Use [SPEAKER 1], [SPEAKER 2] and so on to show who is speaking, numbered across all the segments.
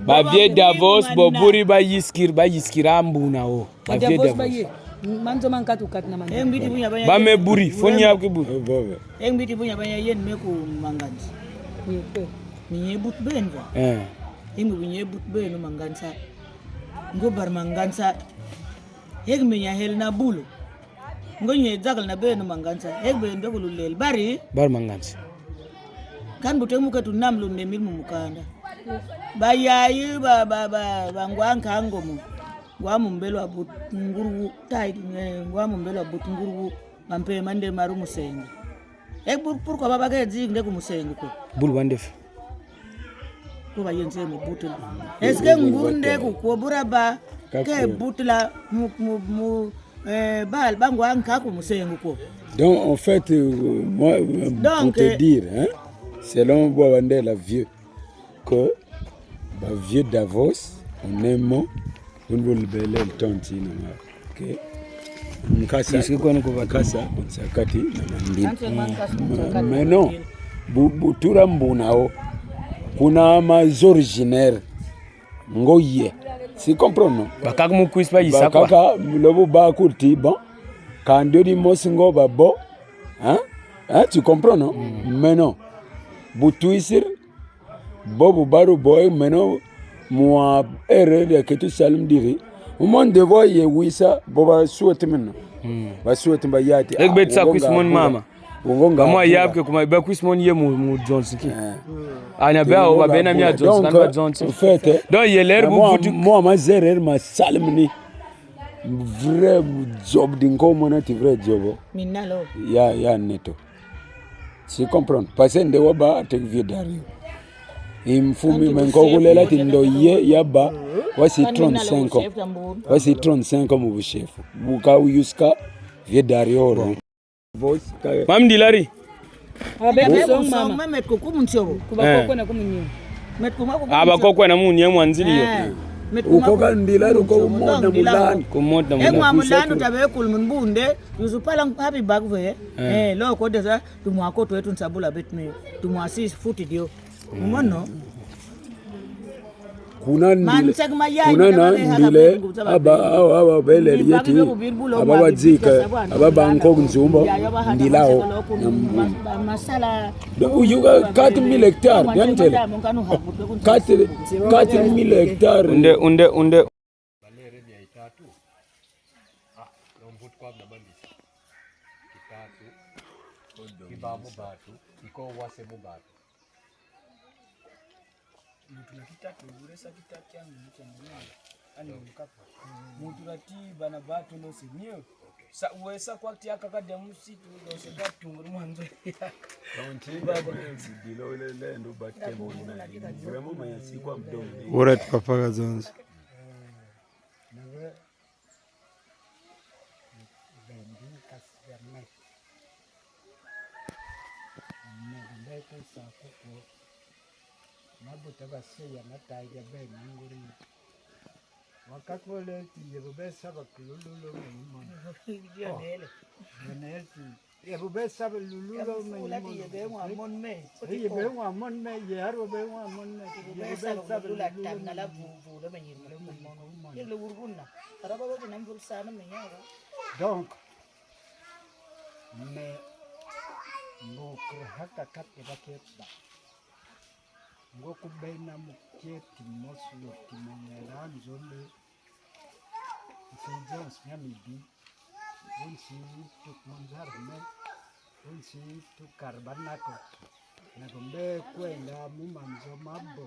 [SPEAKER 1] Ba vie Davos boburi ba yiskira mbuna o. Ba vie Davos.
[SPEAKER 2] Manzo mankatu katna man.
[SPEAKER 3] Mbiti bunya banya.
[SPEAKER 1] Ba me buri fonya ku buri.
[SPEAKER 3] Mbiti bunya banya yen meku manganzi. Ni but benza. Ingu bunya but benu manganza. Ngo bar manganza. Menya hel na bulu. Ngo nye zagal na benu manganza. Bendo kululel bari.
[SPEAKER 1] Bar manganza.
[SPEAKER 3] Kan butemu katu namlu ne milmu mukanda. Bayayi ba ngwanka ngomu. Ngwamu mbelo abut nguru taidi ngwamu mbelo abut nguru bampe mande maru musengi. Pourquoi baba ke zi ndeko musengi ko.
[SPEAKER 1] Bul wandef.
[SPEAKER 3] Ko ba yenze mu butul. Est-ce que nguru ndeko ko buraba ke butula mu bal bangwanka ko musengi ko.
[SPEAKER 4] Donc en fait moi pour te dire hein selon Bouabandé la vieux que bah, vieux Davos on aime on veut belle le tonti na ok mkasa sakati na mais non butura mbunao kuna mais originaire ngoye si comprendre
[SPEAKER 1] bakaka mu quiz pa yisa
[SPEAKER 4] kwa bakaka lobo ba kurti bon quand Dieu dit mosingo babo hein tu comprends non mais non butuisir bobu baru boy meno moi erreur que tu salim diri au monde de voir ye wisa boba souhaite maintenant ba souhaite ba yati
[SPEAKER 1] ekbet sa kusmon mama ngonga moi yabke kuma ba kusmon ye mu Johnson ki anya ba o ba bena mi Johnson kan ba Johnson
[SPEAKER 4] en fait
[SPEAKER 1] donc ye l'air
[SPEAKER 4] moi ma zerer ma salimni vrai job dingo mona ti vrai job
[SPEAKER 3] minalo
[SPEAKER 4] ya neto si comprendre parce que ndewa ba te vieux Dario imfumi menkokulela tindo ye yaba wasi 35 ans wasi 35 ans mu chef buka uyuska vieux Dario
[SPEAKER 1] mam dilari
[SPEAKER 3] mama met ko kumunchobo
[SPEAKER 2] kubakoko na kumunyo
[SPEAKER 3] met ko mako
[SPEAKER 1] abakoko na munye mwanziliyo
[SPEAKER 4] ukoka ndilari ko moda mulani
[SPEAKER 1] ko moda mulani
[SPEAKER 3] engwa mulani tabe kulmun bunde yuzupala happy bag ve lo ko deza tumwako to etun sabula betme tumwasi futi dio umono
[SPEAKER 4] kuna ndile aba bele yeti aba bazika aba banko nzumbo ndilao
[SPEAKER 3] masala
[SPEAKER 4] uyuga 4000 hectares yantele 4000 hectares
[SPEAKER 1] unde
[SPEAKER 5] balere bya itatu nomvuti kwa nabambisa kitatu kibamu batu iko wase mubatu
[SPEAKER 6] mutula kitatu uresa kitatu yangu mchanganya ani mkapa mutula ti bana batu no sinyo sa uwesa kwa tia kakade musitu no se gatunguru mwanzo
[SPEAKER 4] kaunti baba ndilo ile ndo batembo na vraiment mayasi kwa mdomo
[SPEAKER 7] ora tupapaka zonzo
[SPEAKER 8] mabutaba seya nataiga be manguri wakakole yebesa bakulululo mimon benelti yebesa balululo mimon yebengwa mon me yaro bengwa mon me yebesa balululo tanala bubu do mimon yele wurgunna araba do namvul sana menyara donc mais ngokra haka kat ebaketba ngoku bena muketi moslo timenyela nzole intelligence nyamidi unsi tu manjar me unsi tu karbanako na gombe kwenda mumanzo mabo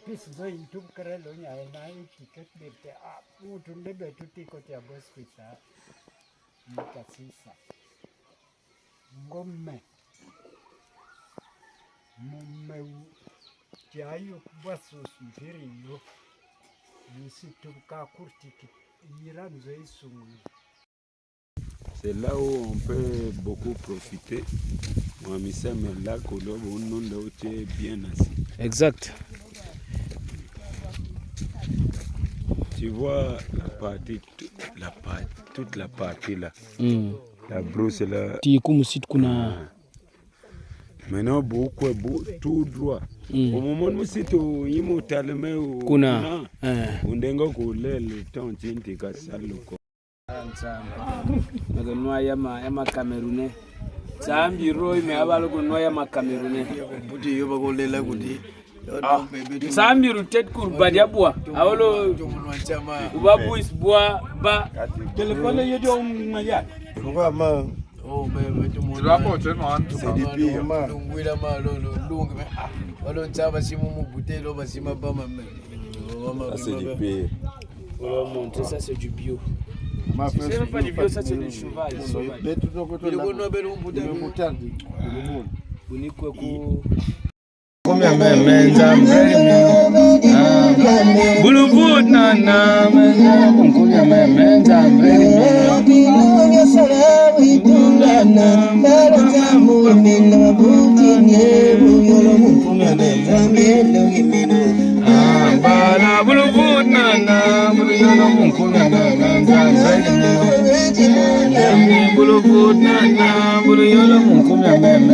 [SPEAKER 8] pisi zo intu krelo nya na ticket bete a utu ndebe tutiko tia bosquita nikasisa ngome mume Tiayo basos mfiriyo nisituka kurtiki iranzo isungu.
[SPEAKER 4] C'est là où on peut beaucoup profiter. Moi, je suis là, on est bien assis.
[SPEAKER 1] Exact.
[SPEAKER 4] Tu vois la partie, toute la partie là. La brousse là.
[SPEAKER 1] Kuna
[SPEAKER 4] Maintenant, beaucoup tout droit. Au moment où c'est au Imo Talme ou
[SPEAKER 1] Kuna.
[SPEAKER 4] Undengo kule le temps tinti kasalo.
[SPEAKER 1] Maganwa ya Camerounais. Sambi roi me abalo kunwa ya Camerounais.
[SPEAKER 5] Buti yoba kolela kuti.
[SPEAKER 1] Sambi rutet kurbadi abwa. Awolo ubabu isbwa ba telefone yejo ngaya.
[SPEAKER 5] Ngwa ma oh bebe tumu.
[SPEAKER 7] Lapo tena
[SPEAKER 5] C'est des pires. Ngwila ma lo lungu me. Walo ntaba simu mu butelo basima ba ma me.
[SPEAKER 4] C'est du pire.
[SPEAKER 1] On va montrer ça, c'est du bio. C'est même pas du bio, ça c'est du cheval. Bala bulu nana bulu yono munkuna nana bulu nana bulu yono munkuna nana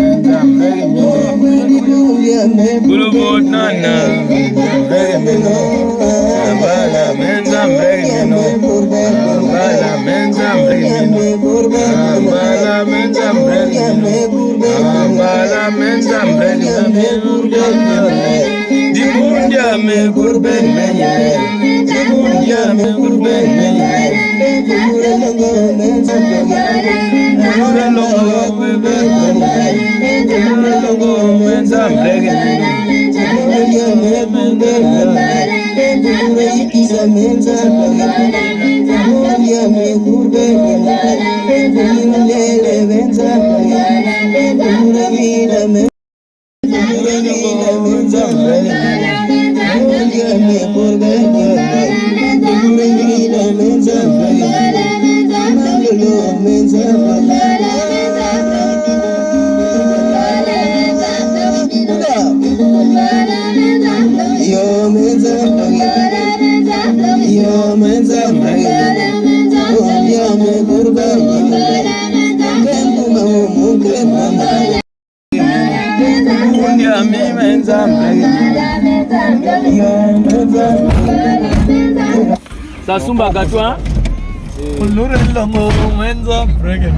[SPEAKER 1] bulu nana bala menza mreno bala menza mreno bala menza mreno bala menza mreno Dimundia me gurben me Dimundia me gurben me Gurelongo me zambrege Sasumba gatwa Ulure longo menza brege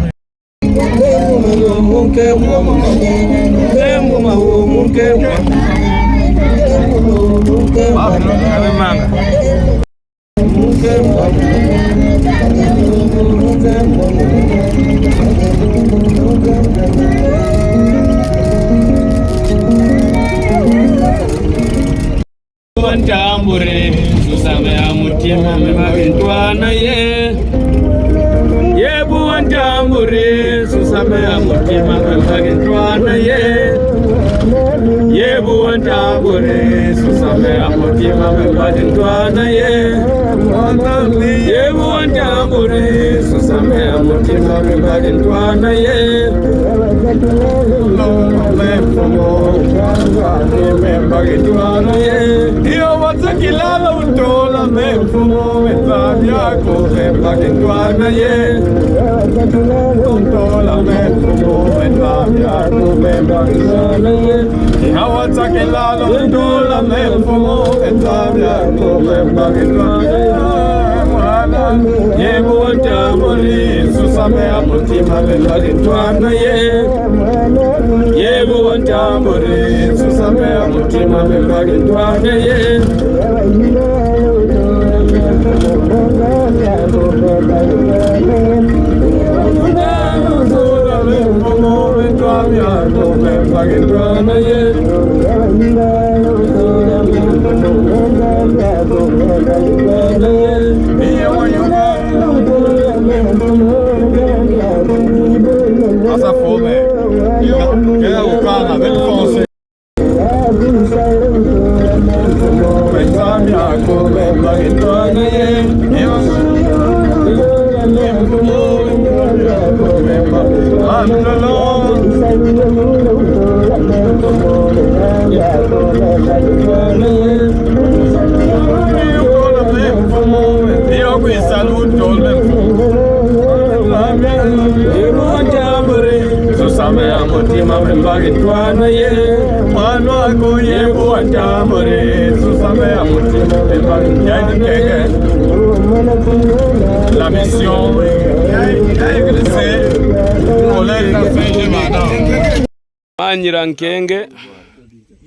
[SPEAKER 1] Tambure susame amutima mebagentwana ye buwan tambure susame amutima mebagentwana ye buwan tambure susame amutima mebagentwana ye buwan tambure susame amutima mebagentwana ye Io vado che la utola me fumo me fabia come bagentwana ye utola me fumo me fabia come bagentwana ye Io vado che la utola me fumo me fabia come bagentwana ye buwan tambure susame amutima me bagentwana ye buwan tambure susame amutima me bagentwana ye Passa fome. Quem é o cara? Vem com você. susame amutima membagitwana ye mwana wako yebo watamure susame amutima membagitwana kenge la mission c'est pour les affaires maintenant
[SPEAKER 6] Manyira Nkenge,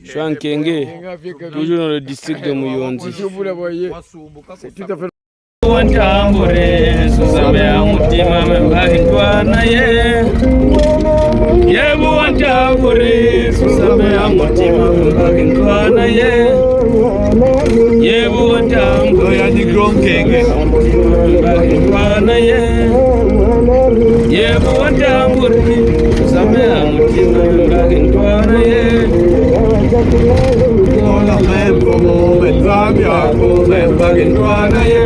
[SPEAKER 6] je suis à Nkenge, toujours dans le district de Muyonzi. Wantambure susame amutima membagitwana ye yebu wantambure susame amutima membagitwana ye yebu wantambure
[SPEAKER 1] yani Nkenge
[SPEAKER 6] membagitwana ye yebu wantambure susame amutima membagitwana ye
[SPEAKER 1] la même como menzamia membagitwana ye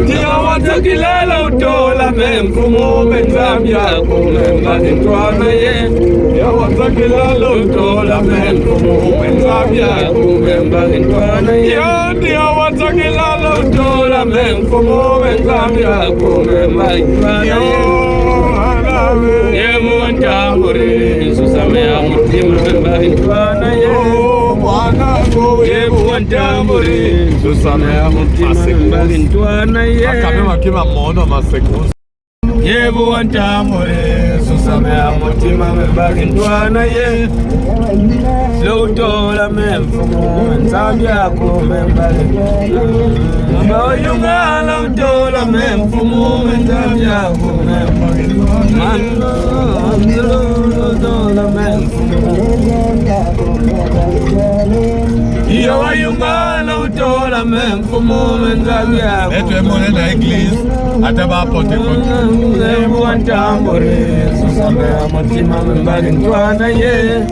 [SPEAKER 1] tia watakilala utola même como menzamia membagitwana ye tia watakilala utola même como menzamia membagitwana ye tia watakilala utola même como menzamia membagitwana ye yebu wantambure susame amutima membagitwana ye yebu wantambure susame amutima membagitwana ye yebu wantambure susame amutima membagitwana ye Slotola memfumo nzambyako membagitwana Oyungala utola memfumo nzambyako membagitwana Utola memfumo Iyo wayungala utola memfumo nzambyako Eto emone na église ataba pote kote Yebu wantambure susame amutima membagitwana ye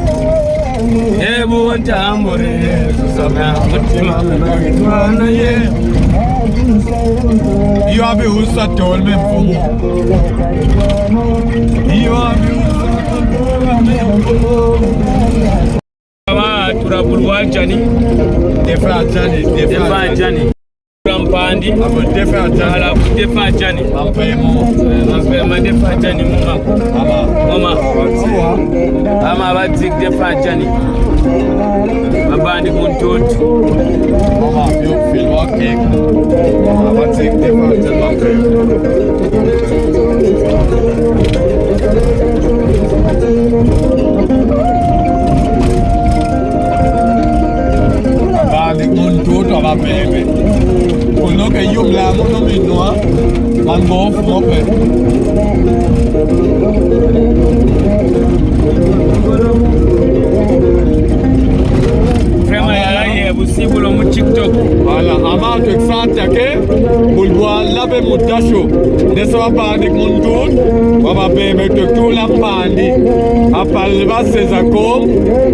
[SPEAKER 1] yebu wantambure susame amutima membagitwana ye iyo abe usatol memfumo iyo abe usatol memfumo turabulwa jani defa jani Rampandi, ala defa jani, ma defa jani mama, ama batik defa jani, abandi kuntot, mama you feel okay, batik defa abandi kuntot ababebe. Uno que yo blamo no me noa, mango fumope. Frema ya ye busibulo mu TikTok. Voilà, ama tu exante ke bulwa labe mutasho. Deso abandi kuntut, baba bebe tu la pandi. Apal baseza kom,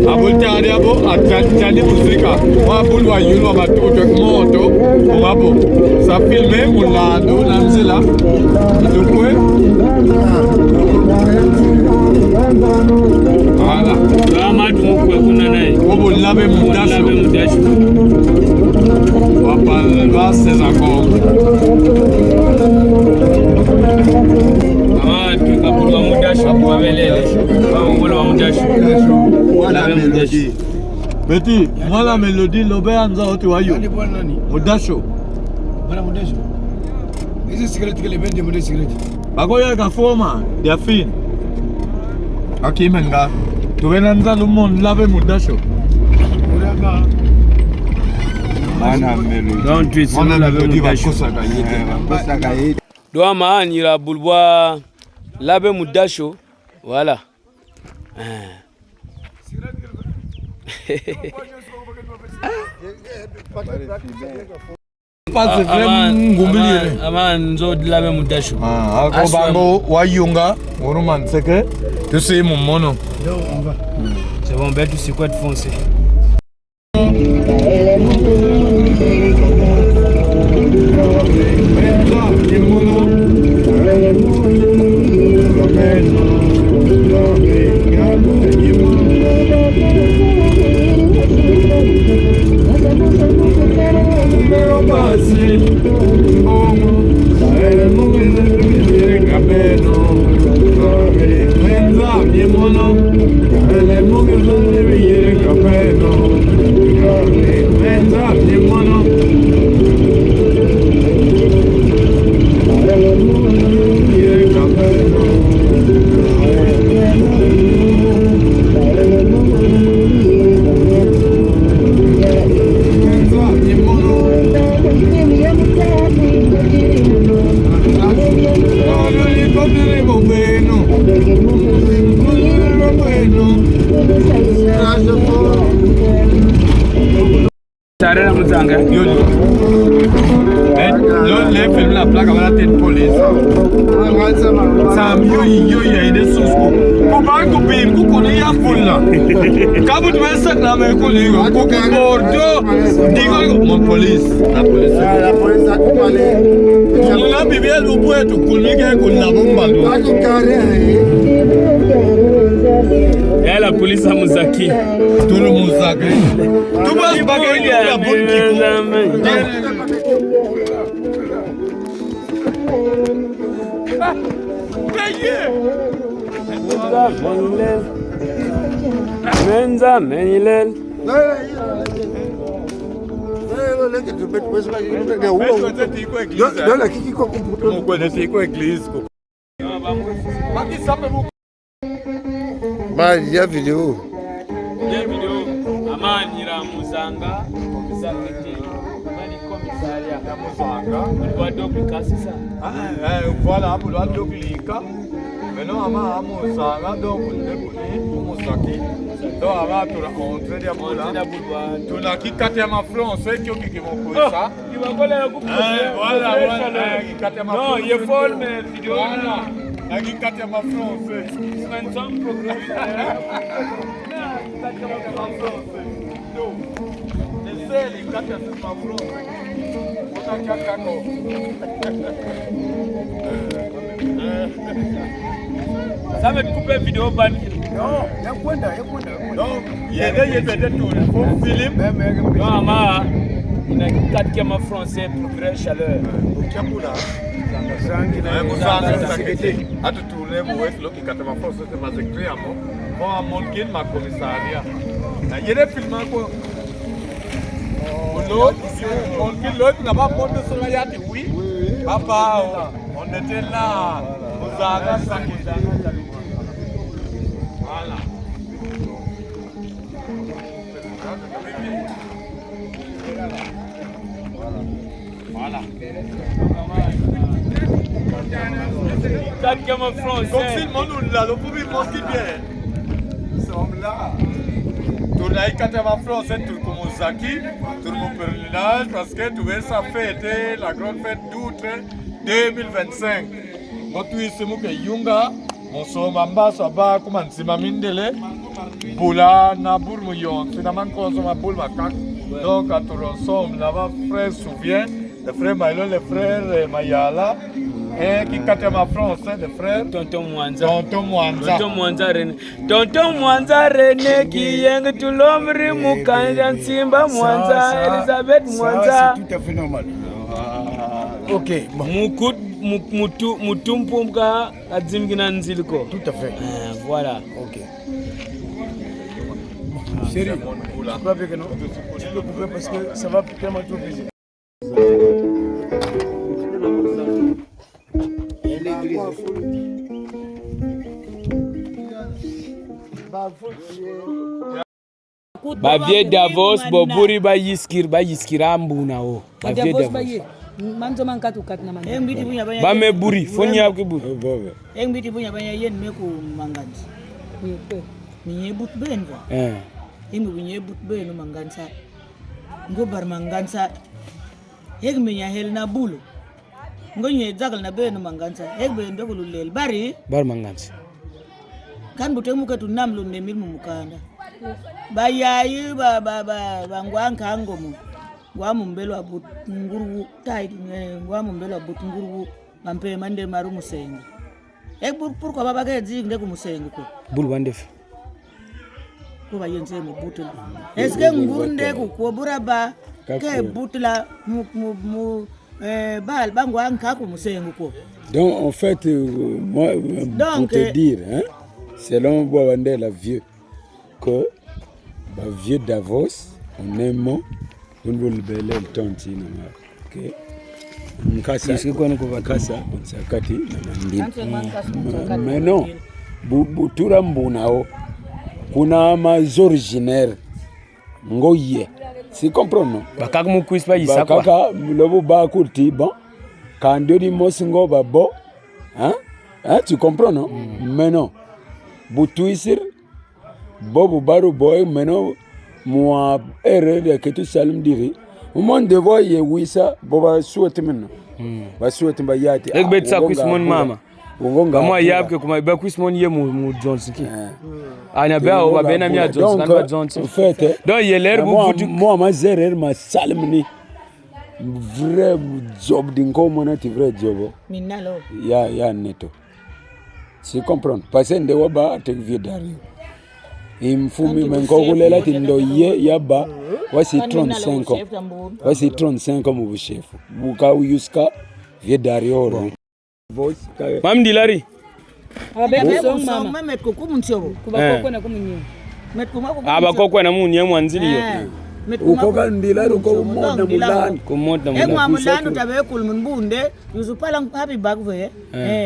[SPEAKER 1] abultari abo atchani musika. Wa bulwa yulo batuto moto, babo. Sa filme mulando namzela. Tukwe. Voilà. Kama tumukwe kuna naye. Obo labe mutasho. Apal baseza kom. Tukabulwa mudasho kubabelele bamubulwa mudasho wala melodi beti wala melodi lobe anza oti wayo mudasho bana mudasho hizi cigarette kile bende mudasho cigarette bagoya ka forma dia fin akimenga tuwenanza lumon labe mudasho uraka ana melodi don't twist labe mudasho bakosa kaite doa maanyira bulwa labe mudasho voilà ama nzo labe mudasho ako bango wayunga uruman seke tusi mumono c'est bon ben tu sais quoi de foncer Mono
[SPEAKER 6] Sarera Muzanga.
[SPEAKER 1] Le film la plaque avant la tête police. Sam yo ide susku. Ko ba ko bim ko ko ya fulla. Kabu tu esa na me ko le ko ko bordo. Digo mon police. La police a coupé. La bibia lu po tu kulmike ko la bomba.
[SPEAKER 6] La police à Muzaki.
[SPEAKER 1] Tout le Muzaki. Tu vas bagaille la bonne
[SPEAKER 6] Menza menilel.
[SPEAKER 7] Ya video.
[SPEAKER 6] Amanira Muzanga, commissariat ya Muzanga. On doit dupliquer ça.
[SPEAKER 1] Voilà, on doit dupliquer. Maintenant, à Muzanga, donc on est pour Muzaki. Donc, avant, tu as entré de Muzanga. Tu as qui quatrième français qui vont faire ça. Voilà, non, il faut mais vidéo. Voilà, qui quatrième français. C'est un programme.
[SPEAKER 6] Ça va te couper vidéo ban.
[SPEAKER 7] Non, ya kwenda.
[SPEAKER 1] Non, yeye peut-être tout film.
[SPEAKER 6] Non, ma ina quatrième français progrès chaleur.
[SPEAKER 1] Chakula. Muzanga sakete. Hata tule mwetu loki katema force de mazekria mo. Kwa monkin ma commissariat. Na yele filma ko. Monkin l'autre là-bas monte sur la yacht, oui. Papa, on était là. Muzanga sakete. Voilà. Voilà.
[SPEAKER 6] Quatrième français.
[SPEAKER 1] Comme si le monde nous l'a, le premier monde qui vient. Nous sommes là. Tout là, quand tu vas français, tout comme Muzaki, tout mon pèlerinage, parce que tu veux ça fêter la grande fête d'août 2025. Moi, tu es ce mot que Yunga, mon somamba, soba, comme un simamindele, boula, nabour, mouillon, finalement, quand on a boule, ma cac. Donc, quand on ensemble, là-bas, frère souvient, le frère Maïlo, le frère Mayala, et qui quatrième français, le frère
[SPEAKER 6] Tonton Mwanza. Tonton Mwanza René qui est tout l'homme Mukanja Simba Mwanza Elisabeth Mwanza.
[SPEAKER 7] C'est tout à fait normal. Ok, bon.
[SPEAKER 6] Mutumpumka Adzimgina Nziliko.
[SPEAKER 7] Tout à fait.
[SPEAKER 6] Voilà.
[SPEAKER 7] Ok. Chérie, tu crois bien que non? Tu peux couper parce que ça va tellement trop plaisir.
[SPEAKER 6] Bavie Davos boburi bayiskira mbuna o. Bavie Davos.
[SPEAKER 2] Manzo mankatu kat na manje.
[SPEAKER 3] Mbiti bunya banya.
[SPEAKER 6] Ba me buri foni ya kiburi.
[SPEAKER 3] Mbiti bunya banya yen meku manganzi. Minye but benva. Imi bunye but benu mangansa. Ngobar mangansa. Heg minya hel na bulu. Ngonye zagal na benu mangansa. Heg be ndokulu lel bari.
[SPEAKER 6] Bar mangansa.
[SPEAKER 3] Kan butemu ka tunamlu ne milmu mukanda. Bayayi ba ngwanka angomo. Ngwamu mbelo abut nguru tight ngwamu mbelo abut nguru mampe mande maru musengi. Pour ko baba ke zi ngde ku musengi ko.
[SPEAKER 6] Bulu bandef.
[SPEAKER 3] Ko ba yense mu butul. Est-ce que ngunde ku ko buraba ke butula mu bal bangwanka ku musengi ko.
[SPEAKER 4] Donc en fait moi pour te dire hein, selon Boabandela vieux que vieux Davos en un mot on veut le bel le tonti na ok mkasa kasa sakati na mais non butura mbunao kuna ma originaire ngoye si comprendre
[SPEAKER 6] Bakaka mu quiz pa yisa kwa.
[SPEAKER 4] Bakaka lobo ba kurti bon quand dori mosingo babo hein Hein, tu comprends, non? Mais non. Boutouissir, Bobo Baro Boy, maintenant, moi, erreur que tu salumes dire. Au moment de voir, il y a oui, ça, Boba souhaite maintenant. Va souhaiter ma yate.
[SPEAKER 6] Ek bet sa kuismon mama. Kama yabke kuma ba kuismon ye mu Johnson ki. Ana ba o ba bena mi Johnson kan ba Johnson.
[SPEAKER 4] En fait,
[SPEAKER 6] donc il l'air
[SPEAKER 4] moi ma zerer ma salimni. Vrai job d'inko mona ti vrai job.
[SPEAKER 3] Minalo.
[SPEAKER 4] Ya neto. Tu comprends? Parce que ndewa ba te vie Dario. Imfumi menkokulela ti ndo ye yaba wasi 35 ans. Wasi 35 ans mu chef. Buka uyuska vie Dario.
[SPEAKER 6] Mam Dilari.
[SPEAKER 3] Abe song mama met ko kumunchobo.
[SPEAKER 2] Kuba koko na kumunyo.
[SPEAKER 3] Met ko mako.
[SPEAKER 6] Aba koko na munye mwanzili yo.
[SPEAKER 4] Ukoka Ndilari uko moda mulani.
[SPEAKER 6] Kumoda mulani.
[SPEAKER 3] Engwa mulani utabe kulmunbunde yuzupala happy bag ve.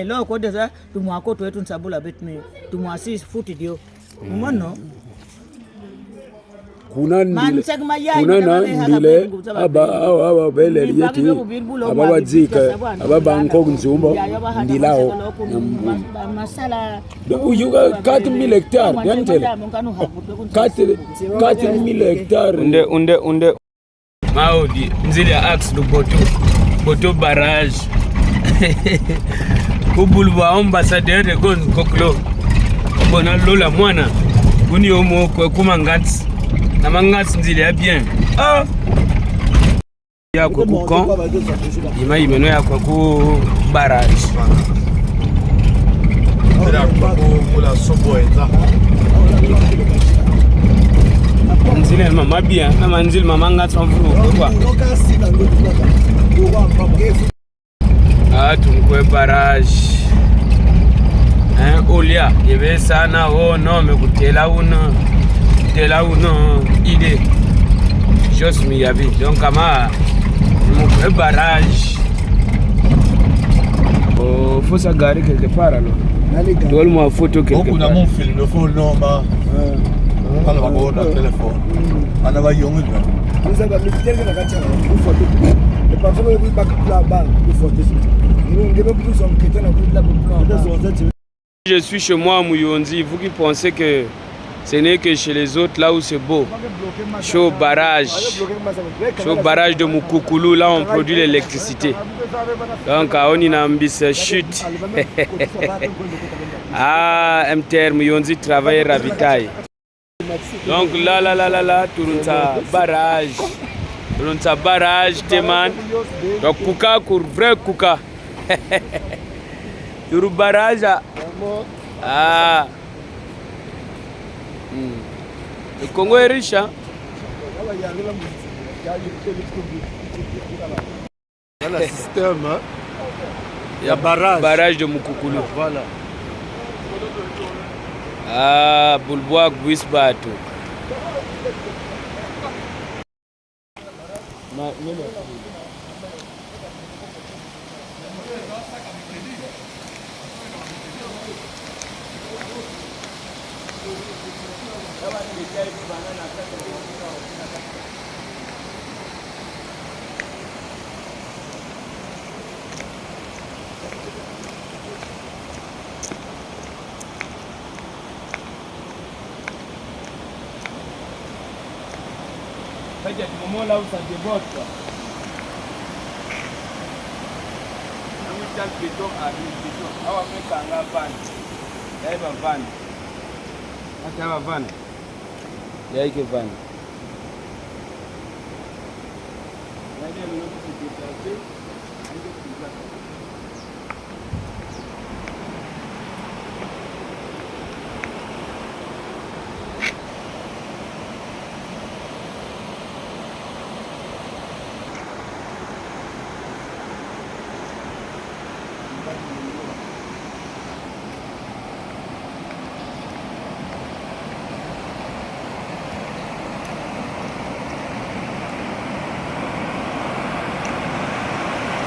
[SPEAKER 3] Lo ko deza tumwako twetu nsabula betme. Tumwasi futi dio. Umono.
[SPEAKER 4] Kuna ndile aba bele yeti aba wadzika aba banko nzumbo ndilao
[SPEAKER 3] masala
[SPEAKER 4] uyuga 4000 hectares yantele 4000 hectares
[SPEAKER 6] unde maudi nzili axe do boto barrage kubulwa ambassadeur de gon koklo bona lola mwana kuni omo kwa kumangats na mangats nzili ya bien ya kwa kukon ima imeno ya kwa ku barrage nzili mama bien na manzili mama ngats mfuru kwa tumkwe barrage olia yebe sana no me kutela uno idée juste mi yabi donc kama mon barrage faut ça garer quelque part alors tout le monde photo quelque part
[SPEAKER 1] on a mon film le phone non ba ala ba go na téléphone ana ba yongu
[SPEAKER 7] nous avons le tel que la carte pour photo le parfum le bac là-bas pour photo nous on devait plus en crétin la pour
[SPEAKER 6] je suis chez moi à Mouyonzi, vous qui pensez que ce n'est que chez les autres là où c'est beau. Chaud barrage de Mukukulu, là on produit l'électricité. Donc on y a une chute. MTR Mouyonzi travaille ravitaille. Donc là, Turunta barrage, Teman. Donc Kuka, vrai Kuka. Turu barrage. Le Congo est riche, hein?
[SPEAKER 1] Il y a le système, il y a barrage
[SPEAKER 6] de Mukukulu.
[SPEAKER 1] Voilà.
[SPEAKER 6] Bulboa Guisbato. Il y a des moments là où ça déborde, quoi. Le béton arrive, béton. On va mettre un van. Il y a un van. Il y a un van. Il y a un van. Il y a des moments où c'est déplacé.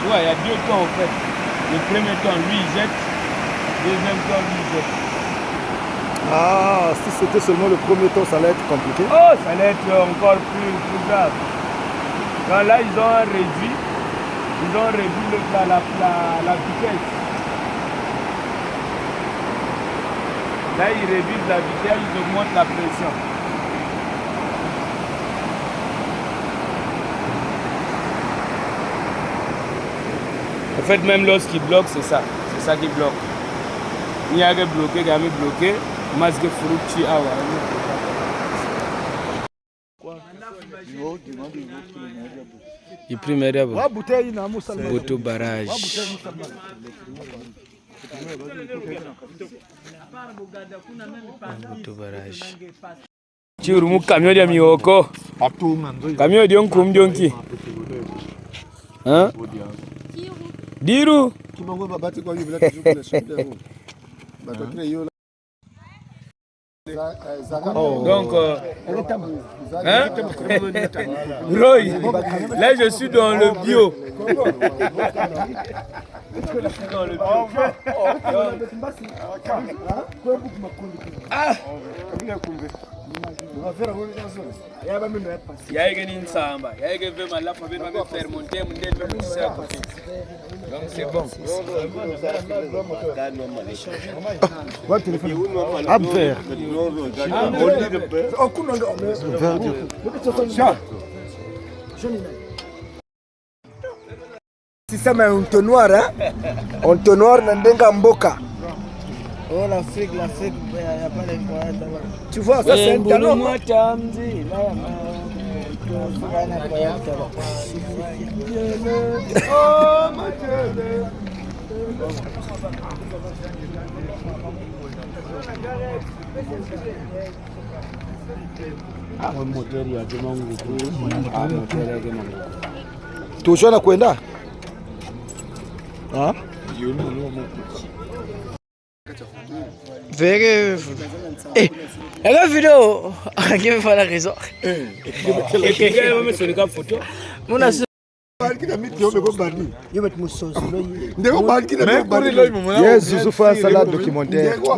[SPEAKER 6] Ouais, il y a deux temps en fait. Le premier temps, lui, il jette. Le deuxième temps, lui, il jette.
[SPEAKER 7] Ah, si c'était seulement le premier temps, ça allait être compliqué.
[SPEAKER 6] Oh, ça allait être encore plus grave. Donc là, ils ont réduit la vitesse. Là, ils réduisent la vitesse, ils augmentent la pression. En fait, même lorsqu'il bloque, c'est ça. C'est ça qui bloque. Il y a que bloqué, il y a bloqué. Masque fructi awa. Il primaire d'abord. Auto barrage. Auto barrage. Churu mu camion de mioko. Camion de onkum donki. Hein? Diru. Donc, hein? Roy, là je suis dans le bio. Il y a une samba, il y a une la famille va faire monter mon dé de à côté. Donc c'est bon.
[SPEAKER 7] Abver. Système un entonnoir, hein? Entonnoir Nandenga Mboka.
[SPEAKER 3] Oh, l'Afrique, il n'y a pas les poètes.
[SPEAKER 7] Tu vois, ça c'est un talent. Toujours na kwenda? Ah?
[SPEAKER 3] Vege. Eh, la vidéo. Qui me fait la raison.
[SPEAKER 6] Quelqu'un va me sonner comme photo.
[SPEAKER 3] Mon as.
[SPEAKER 7] Yes, je fais un salade documentaire.
[SPEAKER 6] Tu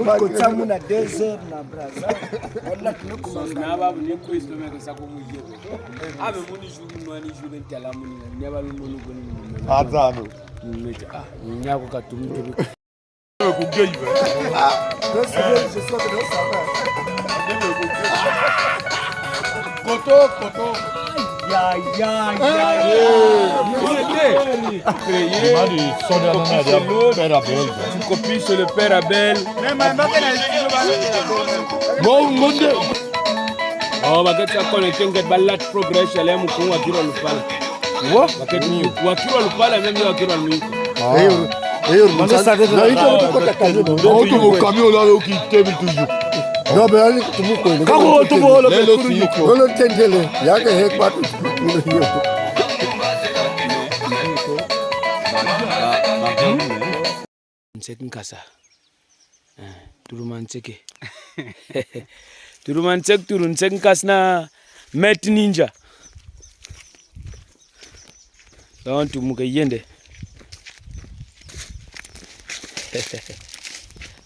[SPEAKER 6] copies sur le père Abel. Oh, bakati akona tenga balat progress ya mu kwa kiro lupala. Wo? Bakati ni kwa kiro lupala même yo kiro lupala.
[SPEAKER 7] Manda ça de là.
[SPEAKER 1] Au camion là qui table toujours.
[SPEAKER 7] Non mais allez tu mu ko. Kako tu bo le ko. Le tendele. Ya ke hek pat.
[SPEAKER 6] Nsek nkasa. Turumanseke. Turumansek turunsek nkasna met ninja. Donc tu muke yende.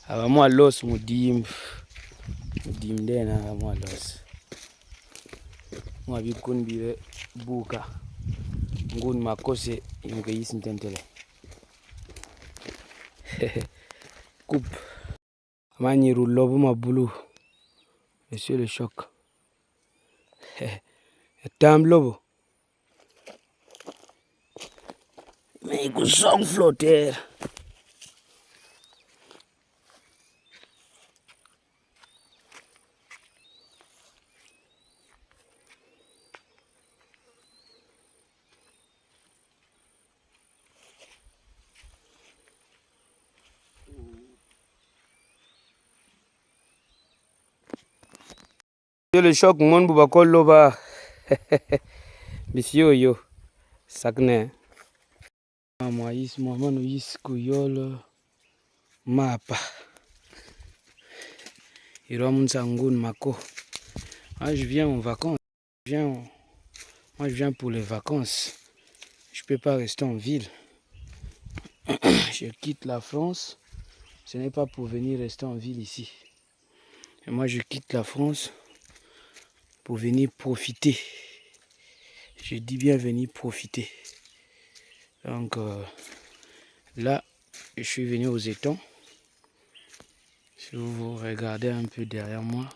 [SPEAKER 6] Aba mo los mudim dena mo los. Mo bi kun bi buka. Ngun makose muke yisintentele. Coupe. Mani roulobo mabulu. Monsieur le choc. Tamblobo. Mais il song flotter. Le choc mon bubakol loba. Monsieur yo sakne. Moi is moi mano is kuyolo mapa. Irom sangun mako. Moi je viens en vacances. Moi je viens pour les vacances. Je peux pas rester en ville. Je quitte la France. Ce n'est pas pour venir rester en ville ici. Et moi je quitte la France pour venir profiter. Je dis bien venir profiter. Donc là, je suis venu aux étangs. Si vous regardez un peu derrière moi,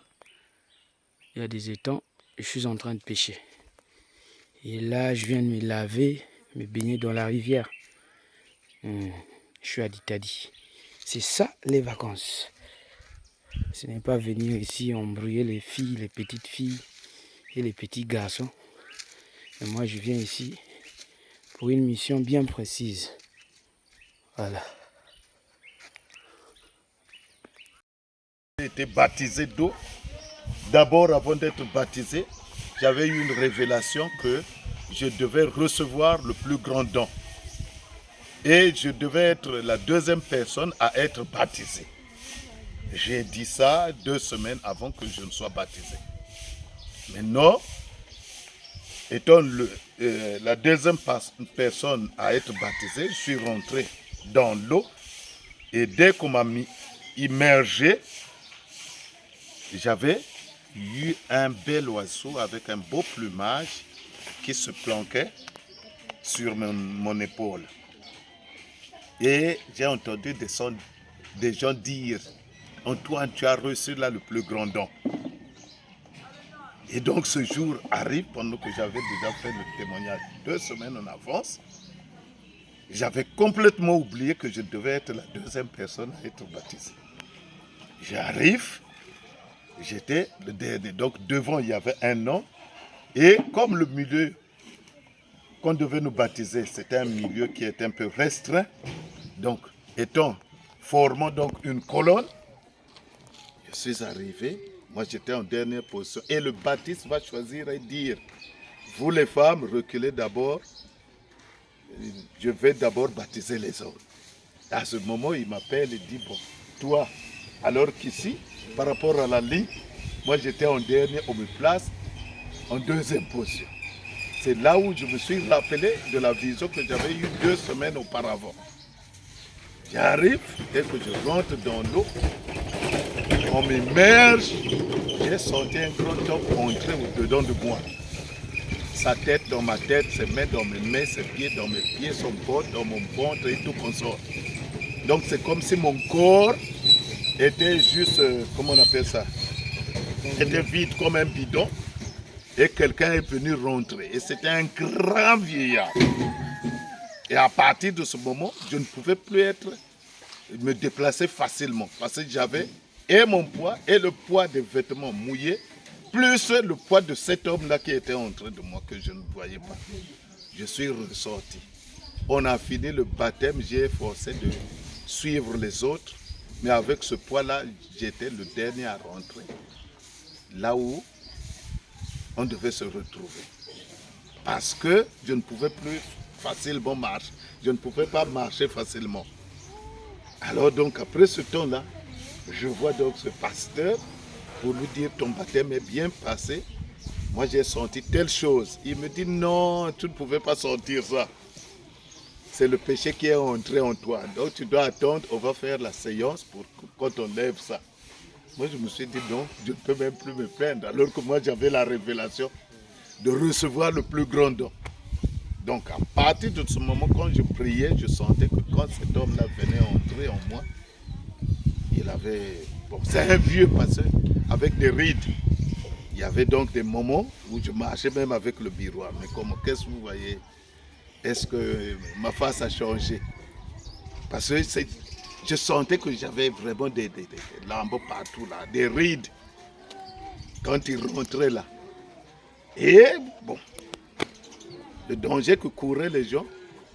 [SPEAKER 6] il y a des étangs et je suis en train de pêcher. Et là, je viens de me laver, me baigner dans la rivière. Je suis à Ditadi. C'est ça les vacances. Ce n'est pas venir ici embrouiller les filles, les petites filles et les petits garçons. Et moi, je viens ici pour une mission bien précise. Voilà.
[SPEAKER 9] J'ai été baptisé d'eau. D'abord, avant d'être baptisé, j'avais eu une révélation que je devais recevoir le plus grand don. Et je devais être la deuxième personne à être baptisée. J'ai dit ça 2 semaines avant que je ne sois baptisé. Maintenant, étant la deuxième personne à être baptisée, je suis rentré dans l'eau et dès qu'on m'a immergé, j'avais eu un bel oiseau avec un beau plumage qui se planquait sur mon épaule. Et j'ai entendu des gens dire « Antoine, tu as reçu là le plus grand don ». Et donc ce jour arrive pendant que j'avais déjà fait le témoignage 2 semaines en avance. J'avais complètement oublié que je devais être la deuxième personne à être baptisée. J'arrive, j'étais le dernier. Donc devant il y avait un nom. Et comme le milieu qu'on devait nous baptiser, c'était un milieu qui était un peu restreint. Donc formant donc une colonne, je suis arrivé. Moi, j'étais en dernière position. Et le baptiste va choisir et dire, vous les femmes, reculez d'abord. Je vais d'abord baptiser les autres. À ce moment, il m'appelle et dit, bon, toi, alors qu'ici, par rapport à la ligne, moi, j'étais en dernier, on me place en deuxième position. C'est là où je me suis rappelé de la vision que j'avais eue 2 semaines auparavant. J'arrive, dès que je rentre dans l'eau, on m'immerge, j'ai senti un grand homme entrer au-dedans de moi. Sa tête dans ma tête, ses mains dans mes mains, ses pieds dans mes pieds, son corps dans mon ventre et tout consort. Donc c'est comme si mon corps était juste, comment on appelle ça? Était vide comme un bidon et quelqu'un est venu rentrer. Et c'était un grand vieillard. Et à partir de ce moment, je ne pouvais plus me déplacer facilement parce que j'avais et mon poids et le poids des vêtements mouillés, plus le poids de cet homme-là qui était en train de moi, que je ne voyais pas. Je suis ressorti. On a fini le baptême, j'ai forcé de suivre les autres, mais avec ce poids-là, j'étais le dernier à rentrer, là où on devait se retrouver. Parce que je ne pouvais plus facilement marcher, je ne pouvais pas marcher facilement. Alors donc, après ce temps-là, je vois donc ce pasteur pour lui dire ton baptême est bien passé. Moi j'ai senti telle chose. Il me dit non, tu ne pouvais pas sentir ça. C'est le péché qui est entré en toi. Donc tu dois attendre, on va faire la séance pour quand on lève ça. Moi je me suis dit non, je ne peux même plus me plaindre. Alors que moi j'avais la révélation de recevoir le plus grand don. Donc à partir de ce moment, quand je priais, je sentais que quand cet homme-là venait entrer en moi, il avait, bon, c'est un vieux pasteur avec des rides. Il y avait donc des moments où je marchais même avec le miroir. Mais comment, qu'est-ce que vous voyez? Est-ce que ma face a changé? Parce que je sentais que j'avais vraiment des lambeaux partout là, des rides quand il rentrait là. Et bon, le danger que couraient les gens,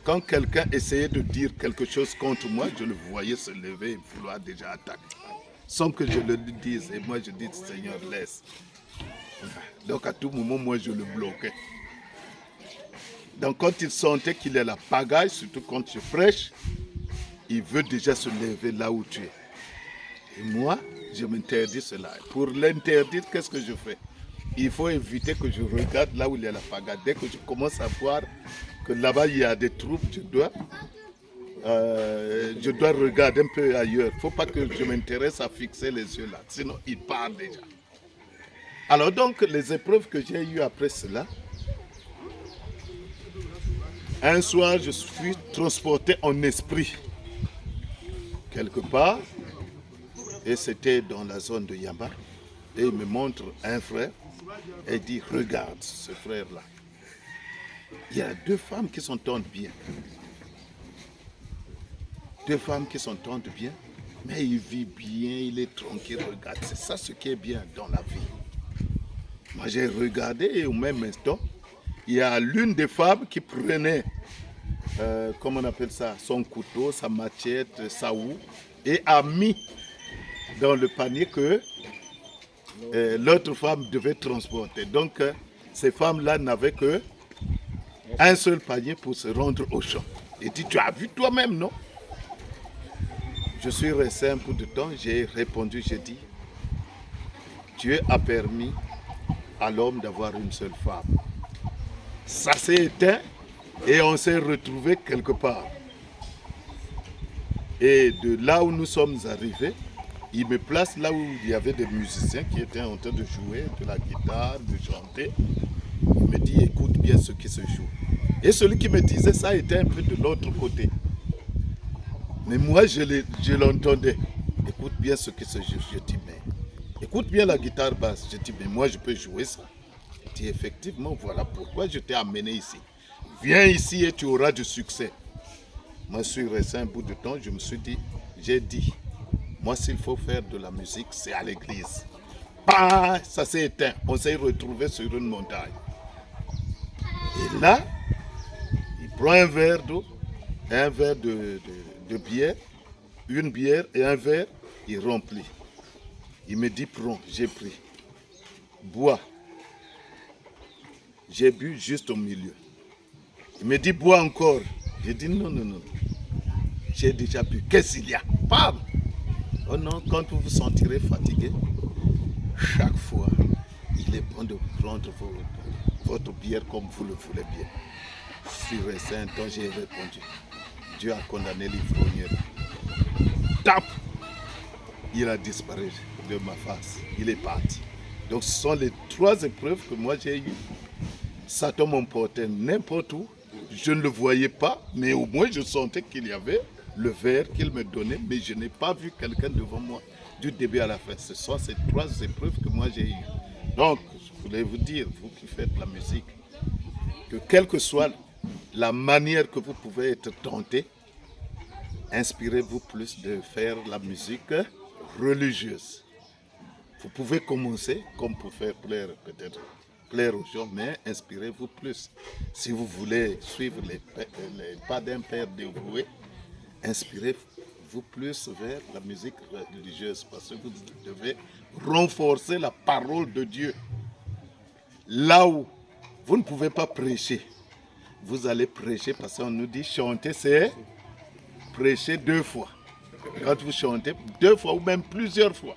[SPEAKER 9] quand quelqu'un essayait de dire quelque chose contre moi, je le voyais se lever et vouloir déjà attaquer. Sans que je le dise. Et moi je dis, Seigneur, laisse. Donc à tout moment, moi je le bloquais. Donc quand il sentait qu'il est la pagaille, surtout quand je prêche, il veut déjà se lever là où tu es. Et moi, je m'interdis cela. Pour l'interdire, qu'est-ce que je fais? Il faut éviter que je regarde là où il y a la pagaille. Dès que je commence à voir que là-bas il y a des troupes, je dois regarder un peu ailleurs. Il ne faut pas que je m'intéresse à fixer les yeux là, sinon il part déjà. Alors donc, les épreuves que j'ai eues après cela, un soir, je suis transporté en esprit quelque part Et c'était dans la zone de Yamba. Et il me montre un frère et il dit, regarde ce frère-là. Il y a 2 femmes qui s'entendent bien. 2 femmes qui s'entendent bien, mais il vit bien, il est tranquille, regarde. C'est ça ce qui est bien dans la vie. Moi j'ai regardé et au même instant, il y a l'une des femmes qui prenait, comment on appelle ça, son couteau, sa machette, sa houe, et a mis dans le panier que l'autre femme devait transporter. Donc ces femmes-là n'avaient que un seul panier pour se rendre au champ. Et dit, tu as vu toi-même, non? Je suis resté un peu de temps, j'ai répondu, j'ai dit, Dieu a permis à l'homme d'avoir une seule femme. Ça s'est éteint et on s'est retrouvé quelque part. Et de là où nous sommes arrivés, il me place là où il y avait des musiciens qui étaient en train de jouer de la guitare, de chanter. Il me dit, écoute bien ce qui se joue. Et celui qui me disait ça était un peu de l'autre côté. Mais moi, je l'entendais. Écoute bien ce qui se joue. Je dis, mais écoute bien la guitare basse. Je dis, mais moi, je peux jouer ça. Il dit, effectivement, voilà pourquoi je t'ai amené ici. Viens ici et tu auras du succès. Moi, je suis resté un bout de temps. Je me suis dit, j'ai dit, moi, s'il faut faire de la musique, c'est à l'église. Bah, ça s'est éteint. On s'est retrouvé sur une montagne. Et là, il prend un verre d'eau, un verre de bière, une bière et un verre, il remplit. Il me dit, prends, j'ai pris. Bois. J'ai bu juste au milieu. Il me dit, bois encore. J'ai dit, non, non, non. J'ai déjà bu. Qu'est-ce qu'il y a? Bam! Oh non, quand vous vous sentirez fatigué, chaque fois, il est bon de prendre votre bière comme vous le voulez bien. Je suis resté un temps, j'ai répondu. Dieu a condamné l'ivrogneur. Tap! Il a disparu de ma face. Il est parti. Donc ce sont les 3 épreuves que moi j'ai eues. Satan m'emportait n'importe où. Je ne le voyais pas, mais au moins je sentais qu'il y avait le verre qu'il me donnait, mais je n'ai pas vu quelqu'un devant moi du début à la fin. Ce sont ces 3 épreuves que moi j'ai eues. Donc, je voulais vous dire, vous qui faites la musique, que quelle que soit la manière que vous pouvez être tenté, inspirez-vous plus de faire la musique religieuse. Vous pouvez commencer comme pour faire plaire peut-être plaire aux gens, mais inspirez-vous plus. Si vous voulez suivre les pas d'un père dévoué, inspirez-vous plus vers la musique religieuse parce que vous devez renforcer la parole de Dieu. Là où vous ne pouvez pas prêcher, vous allez prêcher parce qu'on nous dit chanter, c'est prêcher 2 fois. Quand vous chantez 2 fois ou même plusieurs fois,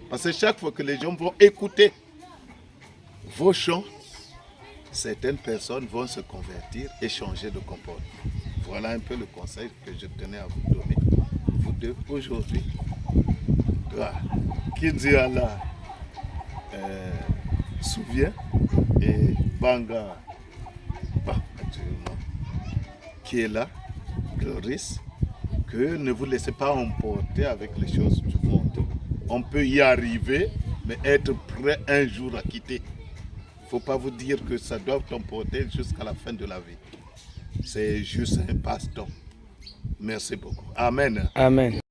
[SPEAKER 9] parce que chaque fois que les gens vont écouter vos chants, certaines personnes vont se convertir et changer de comportement. Voilà un peu le conseil que je tenais à vous donner. Vous deux, aujourd'hui, Kinziala souvient et Banga, qui est là, Gloris, que ne vous laissez pas emporter avec les choses du monde. On peut y arriver, mais être prêt un jour à quitter. Il ne faut pas vous dire que ça doit t'emporter jusqu'à la fin de la vie. C'est juste un passe-temps. Merci beaucoup. Amen.
[SPEAKER 6] Amen.